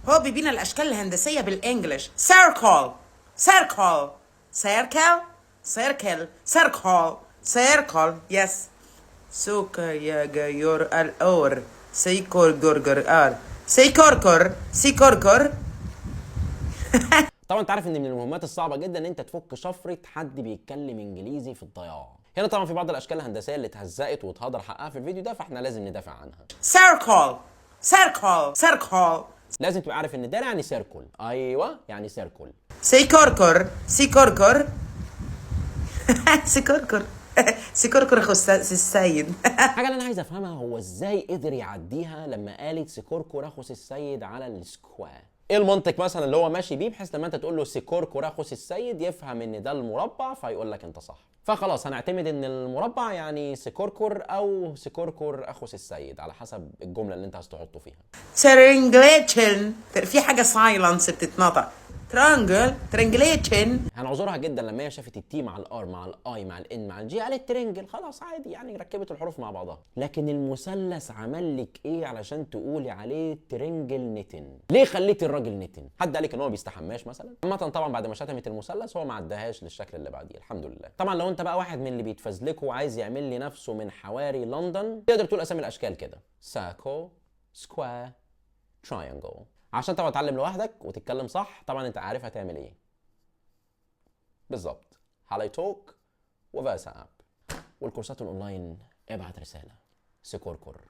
هو بيبينا الاشكال الهندسيه بالانجلش. circle circle circle circle circle circle yes. سوكا يا جايور الأور سيكور جرجر سيكوركر سيكوركر. طبعا انت عارف ان من المهمات الصعبه جدا ان انت تفك شفره حد بيتكلم انجليزي في الضياع. هنا طبعا في بعض الاشكال الهندسيه اللي اتهزقت واتهدر حقها في الفيديو ده، فاحنا لازم ندافع عنها. circle circle circle. لازم تبقى عارف ان ده يعني سيركل. ايوه يعني سيركل. سيكوركر سيكوركر سيكوركر سيكوركر اخو السيد. الحاجه اللي انا عايز افهمها هو ازاي قدر يعديها لما قالت سيكوركو راخوس السيد على السكوير. ايه المنطق مثلا اللي هو ماشي بيه بحيث لما انت تقول له سيكوركو راخوس السيد يفهم ان ده المربع فيقول لك انت صح؟ فخلاص هنعتمد ان المربع يعني سيكوركور او سيكوركور اخوس السيد على حسب الجمله اللي انت عايز تحطه فيها. ترينجليتشن في حاجه سايلنس بتتنطق. ترينجليتشن. هنعذرها جدا لما هي شافت التي مع الار مع الاي مع الان مع الجي قالت ترنجل، خلاص عادي يعني ركبت الحروف مع بعضها. لكن المثلث عمل لك ايه علشان تقولي عليه ترنجل نتن؟ ليه خليتي الراجل نتن؟ حد قالك ان هو بيستحماش مثلا؟ عامه طبعا بعد ما شتمت المثلث هو ما عداهاش للشكل اللي بعديه الحمد لله. طبعا لو انت بقى واحد من اللي بيتفزلكوا وعايز يعمل لي نفسه من حواري لندن تقدر تقول اسامي الاشكال كده: ساكو، سكوير، تراينجل. عشان طبعا تتعلم لوحدك وتتكلم صح طبعا انت عارف هتعمل ايه بالظبط. هالاي توك وفاسا اب والكورسات الاونلاين ابعت رساله سيكوركور.